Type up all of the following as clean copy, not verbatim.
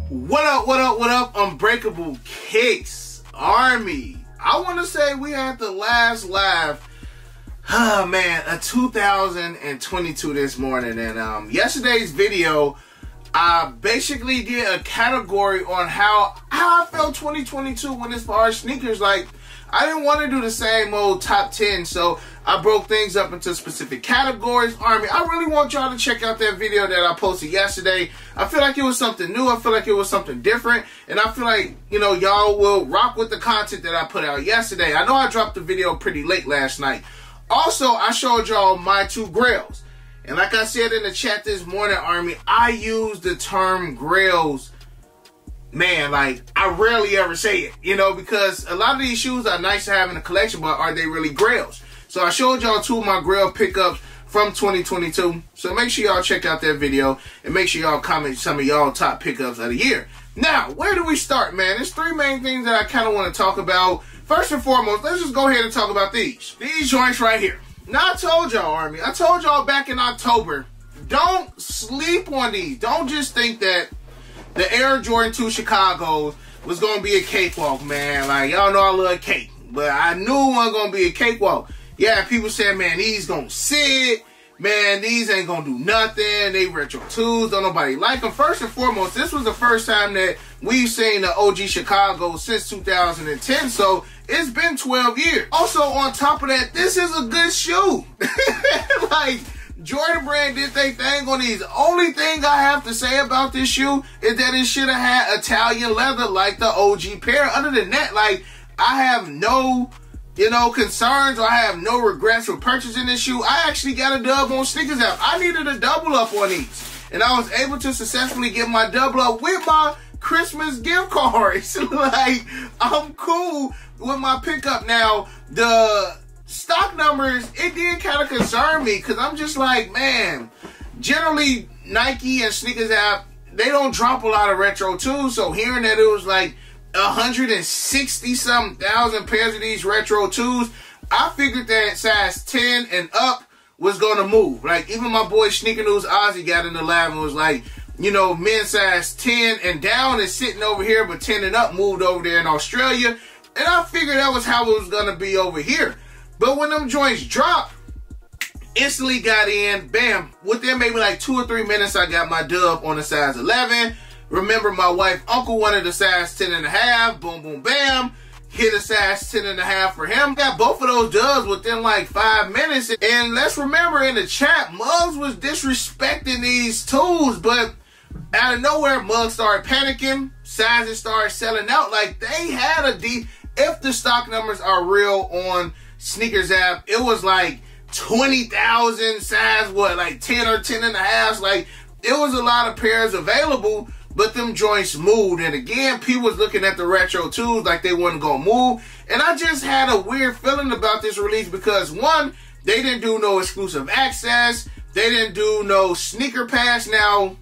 What up, what up, what up, Unbreakable Kicks Army. I want to say we had the last live, of 2022 this morning. And yesterday's video, I basically did a category on how I felt 2022 when as far as sneakers. Like, I didn't want to do the same old top 10, so I broke things up into specific categories. Army, I really want y'all to check out that video that I posted yesterday. I feel like it was something new. I feel like it was something different. And I feel like, you know, y'all will rock with the content that I put out yesterday. I know I dropped the video pretty late last night. Also, I showed y'all my two grails. And like I said in the chat this morning, Army, I use the term grails, man, like, I rarely ever say it, you know, because a lot of these shoes are nice to have in the collection, but are they really grails? So I showed y'all two of my grail pickups from 2022. So make sure y'all check out that video and make sure y'all comment some of y'all top pickups of the year. Now, where do we start, man? There's three main things that I kind of want to talk about. First and foremost, let's just go ahead and talk about these. These joints right here. Now, I told y'all, Army, I told y'all back in October, don't sleep on these. Don't just think that the Air Jordan 2 Chicago's was going to be a cakewalk, man. Like, y'all know I love cake, but I knew it wasn't going to be a cakewalk. Yeah, people said, man, these going to sit. Man, these ain't going to do nothing. They retro 2s. Don't nobody like them. First and foremost, this was the first time that we've seen the OG Chicago since 2010, so it's been 12 years. Also, on top of that, this is a good shoe. Like, Jordan Brand did their thing on these. Only thing I have to say about this shoe is that it should have had Italian leather like the OG pair. Other than that, like, I have no, you know, concerns, or I have no regrets for purchasing this shoe. I actually got a dub on Sneakers app. I needed a double up on these, and I was able to successfully get my double up with my Christmas gift cards. Like, I'm cool with my pickup. Now, the stock numbers, it did kind of concern me, because I'm just like, man, generally Nike and Sneakers app, they don't drop a lot of retro 2s, so hearing that it was like 160-something thousand pairs of these retro 2s, I figured that size 10 and up was going to move. Like, even my boy Sneaker News Ozzy got in the lab and was like, you know, men's size 10 and down is sitting over here, but 10 and up moved over there in Australia. And I figured that was how it was going to be over here. But when them joints dropped, instantly got in, bam. Within maybe like 2 or 3 minutes, I got my dub on a size 11. Remember, my wife, uncle wanted a size 10 and a half. Boom, boom, bam. Hit a size 10 and a half for him. Got both of those dubs within like 5 minutes. And let's remember, in the chat, Muggs was disrespecting these tools, but out of nowhere, Muggs started panicking. Sizes started selling out. Like, they had a deep, if the stock numbers are real on Sneakers app, it was like 20,000 size, what, like 10 or 10 and a half. Like, it was a lot of pairs available, but them joints moved. And again, people was looking at the retro 2s like they wasn't gonna move. And I just had a weird feeling about this release, because one, they didn't do no exclusive access. They didn't do no sneaker pass. Now,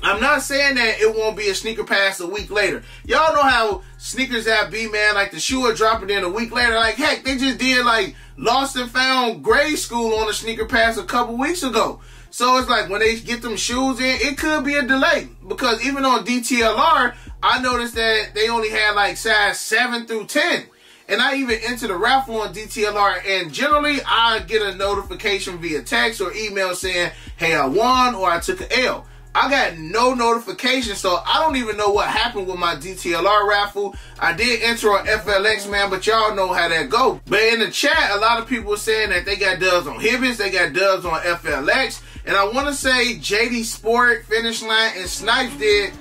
I'm not saying that it won't be a sneaker pass a week later. Y'all know how Sneakers app be, man. Like, the shoe will drop it in a week later. Like, heck, they just did like Lost and Found grade school on a sneaker pass a couple weeks ago. So it's like, when they get them shoes in, it could be a delay. Because even on DTLR, I noticed that they only had like size 7 through 10. And I even entered a raffle on DTLR, and generally I get a notification via text or email saying, hey, I won, or I took an L. I got no notification, so I don't even know what happened with my DTLR raffle. I did enter on FLX, man, but y'all know how that go. But in the chat, a lot of people were saying that they got dubs on Hibbins, they got dubs on FLX, and I want to say JD Sport, Finish Line, and Snipes did.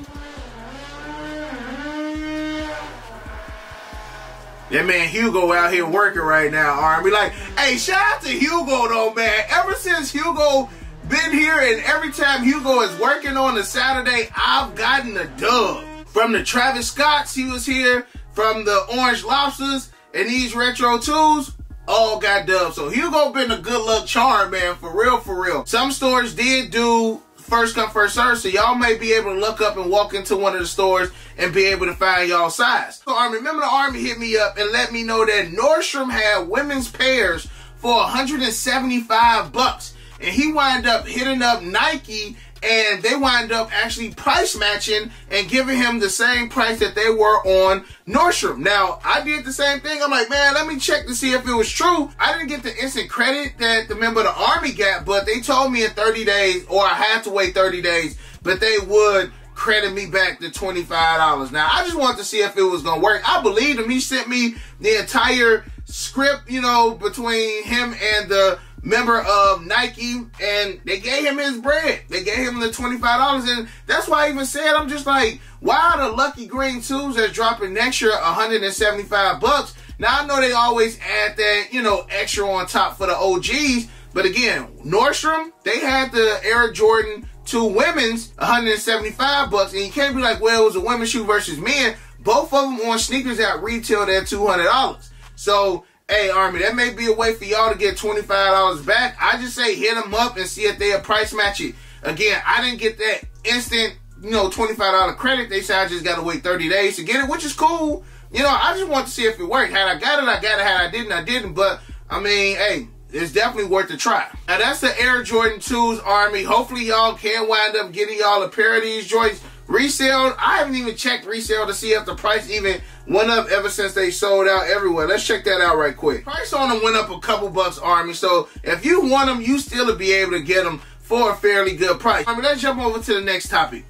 That man Hugo out here working right now, Army. Like, hey, shout out to Hugo though, man. Ever since Hugo been here, and every time Hugo is working on a Saturday, I've gotten a dub. From the Travis Scotts, he was here. From the Orange Lobsters and these retro 2s, all got dubs. So Hugo been a good luck charm, man, for real, for real. Some stores did do first come, first serve, so y'all may be able to look up and walk into one of the stores and be able to find y'all size. So Army, remember the Army hit me up and let me know that Nordstrom had women's pairs for $175. And he wound up hitting up Nike and they wind up actually price matching and giving him the same price that they were on Nordstrom. Now, I did the same thing. I'm like, man, let me check to see if it was true. I didn't get the instant credit that the member of the Army got, but they told me in 30 days, or I had to wait 30 days, but they would credit me back the $25. Now, I just wanted to see if it was going to work. I believed him. He sent me the entire script, you know, between him and the member of Nike, and they gave him his bread. They gave him the $25, and that's why I even said, I'm just like, why are the Lucky Green 2s that's dropping next year $175? Now, I know they always add that, you know, extra on top for the OGs, but again, Nordstrom, they had the Air Jordan 2 women's $175, and you can't be like, well, it was a women's shoe versus men. Both of them on sneakers at retail at $200. So, hey, Army, that may be a way for y'all to get $25 back. I just say hit them up and see if they'll price match it. Again, I didn't get that instant, you know, $25 credit. They said I just got to wait 30 days to get it, which is cool. You know, I just want to see if it worked. Had I got it, I got it. Had I didn't, I didn't. But, I mean, hey, it's definitely worth a try. Now, that's the Air Jordan 2s, Army. Hopefully, y'all can wind up getting y'all a pair of these joints resale. I haven't even checked resale to see if the price even went up ever since they sold out everywhere. Let's check that out right quick. Price on them went up a couple bucks, Army. So if you want them, you still will be able to get them for a fairly good price. Army, let's jump over to the next topic.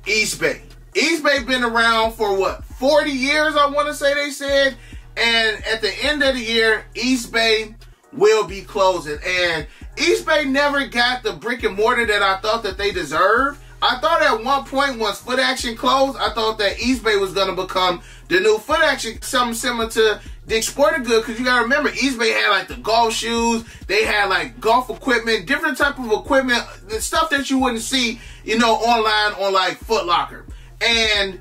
Eastbay. Eastbay been around for what, 40 years, I want to say they said. And at the end of the year, Eastbay will be closing. And Eastbay never got the brick and mortar that I thought that they deserved. I thought at one point, once Foot Action closed, I thought that Eastbay was going to become the new Foot Action, something similar to Dick's Sporting Goods, because you got to remember, Eastbay had like the golf shoes, they had like golf equipment, different type of equipment, the stuff that you wouldn't see, you know, online on like Foot Locker. And,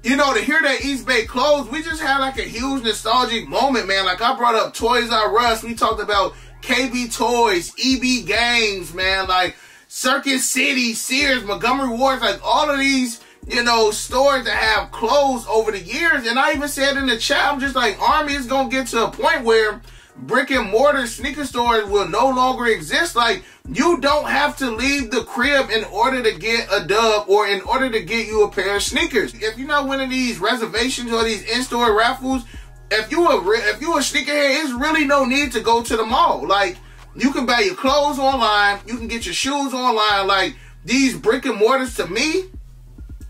you know, to hear that Eastbay closed, we just had like a huge nostalgic moment, man. Like I brought up Toys R Us, we talked about KB Toys, EB Games, man, like Circuit City, Sears, Montgomery Ward, like all of these, you know, stores that have closed over the years. And I even said in the chat, I'm just like, Army is going to get to a point where brick and mortar sneaker stores will no longer exist. Like, you don't have to leave the crib in order to get a dub or in order to get you a pair of sneakers. If you're not winning these reservations or these in-store raffles, if you a sneakerhead, it's really no need to go to the mall. Like, you can buy your clothes online. You can get your shoes online. Like, these brick and mortars, to me,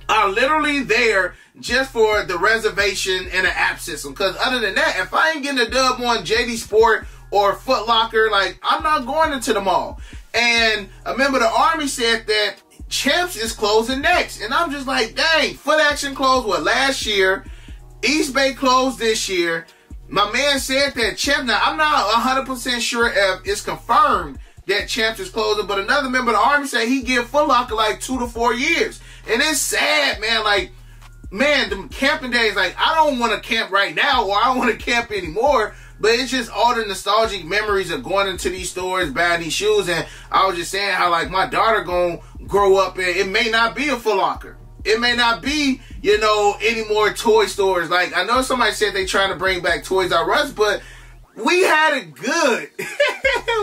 are literally there just for the reservation and the app system. Because other than that, if I ain't getting a dub on JD Sport or Foot Locker, like, I'm not going into the mall. And I remember the Army said that Champs is closing next. And I'm just like, dang, Foot Action closed, what, last year? Eastbay closed this year. My man said that Champs, now I'm not 100% sure if it's confirmed that Champs is closing, but another member of the Army said he give Foot Locker like 2 to 4 years. And it's sad, man. Like, man, the camping days, like, I don't want to camp right now, or I don't want to camp anymore, but it's just all the nostalgic memories of going into these stores, buying these shoes. And I was just saying how, like, my daughter gonna grow up and it may not be a Foot Locker. It may not be, you know, any more toy stores. Like, I know somebody said they trying to bring back Toys R Us, but we had it good.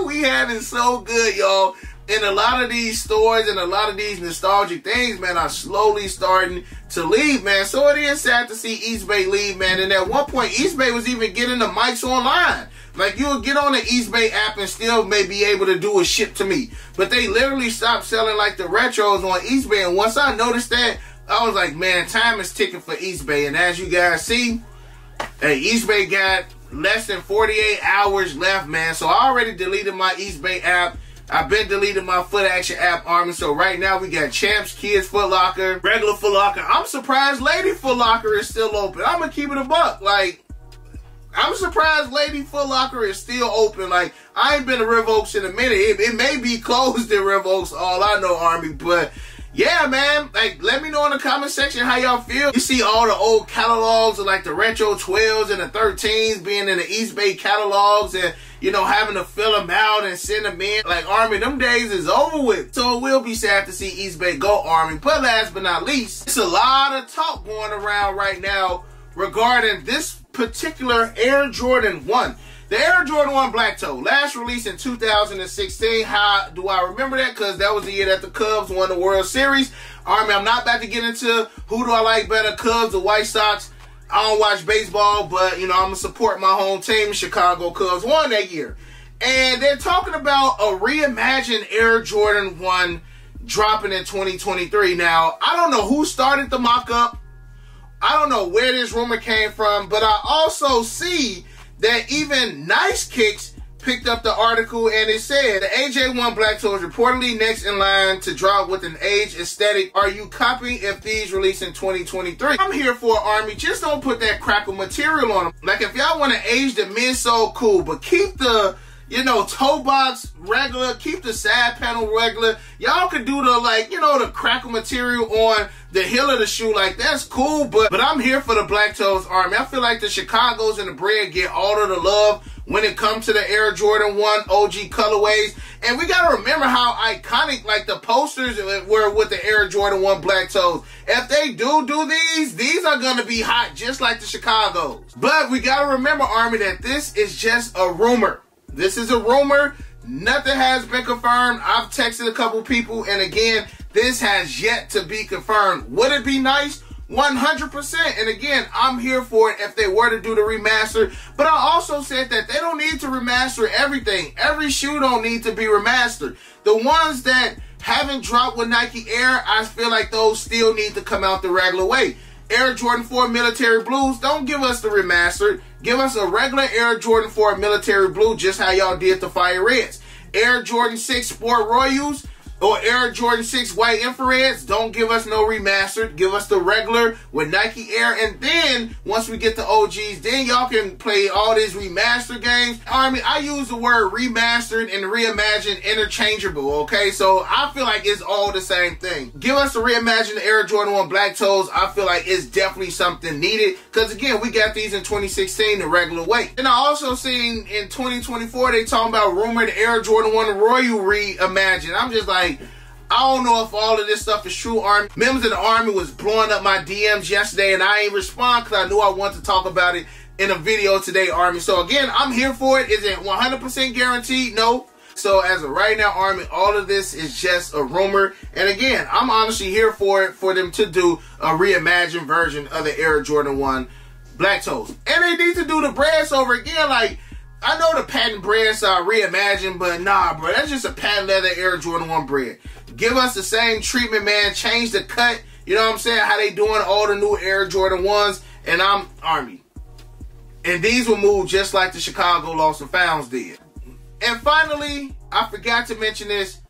We had it so good, y'all. And a lot of these stores and a lot of these nostalgic things, man, are slowly starting to leave, man. So it is sad to see Eastbay leave, man. And at one point, Eastbay was even getting the mics online. Like, you would get on the Eastbay app and still may be able to do a ship to me. But they literally stopped selling, like, the retros on Eastbay. And once I noticed that, I was like, man, time is ticking for Eastbay. And as you guys see, hey, Eastbay got less than 48 hours left, man. So I already deleted my Eastbay app. I've been deleting my Foot Action app, Army. So right now we got Champs, Kids Foot Locker, regular Foot Locker. I'm surprised Lady Foot Locker is still open. I'm going to keep it a buck. Like, I'm surprised Lady Foot Locker is still open. Like, I ain't been to River Oaks in a minute. It may be closed in River Oaks, all I know, Army. But yeah, man, like, let me know in the comment section how y'all feel. You see all the old catalogs of, like, the retro 12s and the 13s being in the Eastbay catalogs and, you know, having to fill them out and send them in. Like, Army, them days is over with. So it will be sad to see Eastbay go, Army. But last but not least, it's a lot of talk going around right now regarding this particular Air Jordan 1. The Air Jordan 1 Black Toe, last released in 2016. How do I remember that? Because that was the year that the Cubs won the World Series. Army, I'm not about to get into who do I like better, Cubs or White Sox. I don't watch baseball, but, you know, I'm going to support my home team. Chicago Cubs won that year. And they're talking about a reimagined Air Jordan 1 dropping in 2023. Now, I don't know who started the mock-up. I don't know where this rumor came from, but I also see that even Nice Kicks picked up the article, and it said the AJ1 Black Toe is reportedly next in line to drop with an age aesthetic. Are you copying if these release in 2023? I'm here for Army. Just don't put that crackle material on them. Like, if y'all want to age the midsole, cool, but keep the, you know, toe box regular, keep the side panel regular. Y'all could do the, like, you know, the crackle material on the heel of the shoe. Like, that's cool, but I'm here for the Black Toes, Army. I feel like the Chicagos and the Bread get all of the love when it comes to the Air Jordan 1 OG colorways. And we got to remember how iconic, like, the posters were with the Air Jordan 1 Black Toes. If they do these are going to be hot, just like the Chicagos. But we got to remember, Army, that this is just a rumor. This is a rumor. Nothing has been confirmed. I've texted a couple people, and again, this has yet to be confirmed. Would it be nice? 100%. And again, I'm here for it if they were to do the remaster. But I also said that they don't need to remaster everything. Every shoe don't need to be remastered. The ones that haven't dropped with Nike Air, I feel like those still need to come out the regular way. Air Jordan 4 Military Blues, don't give us the remastered. Give us a regular Air Jordan 4 Military Blue, just how y'all did the Fire Reds. Air Jordan 6 Sport Royals or Air Jordan 6 White Infrareds, don't give us no remastered. Give us the regular with Nike Air. And then, once we get the OGs, then y'all can play all these remastered games. Army, I use the word remastered and reimagined interchangeable, okay? So, I feel like it's all the same thing. Give us the reimagined Air Jordan 1 Black Toes. I feel like it's definitely something needed. Because, again, we got these in 2016 the regular way. And I also seen in 2024, they talking about rumored Air Jordan 1 Royal reimagined. I'm just like, I don't know if all of this stuff is true, Army. Members of the Army was blowing up my DMs yesterday, and I ain't respond because I knew I wanted to talk about it in a video today, Army. So again, I'm here for it. Is it 100% guaranteed? No. So as of right now, Army, all of this is just a rumor. And again, I'm honestly here for it, for them to do a reimagined version of the Air Jordan 1 Black Toes. And they need to do the breads over again. Like, I know the patent breads are reimagined, but nah, bro, that's just a patent leather Air Jordan 1 bread. Give us the same treatment, man. Change the cut. You know what I'm saying? How they doing all the new Air Jordan 1s. And I'm Army. And these will move just like the Chicago Lost and Founds did. And finally, I forgot to mention this.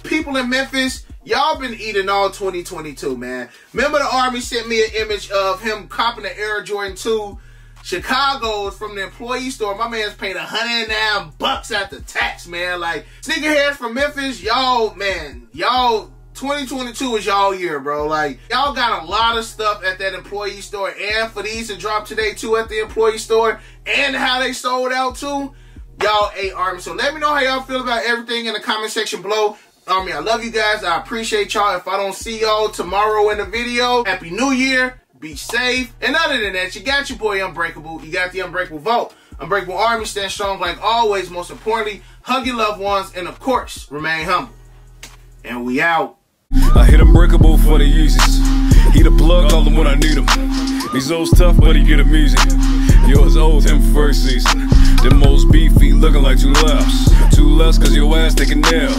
People in Memphis, y'all been eating all 2022, man. Remember the Army sent me an image of him copping the Air Jordan 2 Chicago's from the employee store. My man's paid $109 after tax, man. Like, sneakerheads from Memphis, y'all, man, y'all, 2022 is y'all year, bro. Like, y'all got a lot of stuff at that employee store. And for these to drop today, too, at the employee store, and how they sold out, too, y'all ate, Army. So let me know how y'all feel about everything in the comment section below. Army, I love you guys. I appreciate y'all. If I don't see y'all tomorrow in the video, Happy New Year. Be safe. And other than that, you got your boy Unbreakable. You got the Unbreakable Vote. Unbreakable Army, stand strong like always. Most importantly, hug your loved ones. And of course, remain humble. And we out. I hit Unbreakable for the Yeezys. He the plug, call him when I need him. These old's tough, but he get him easy. Yours old, him first season. Them most beefy, looking like 2 laps. 2 less, cause your ass taking nail.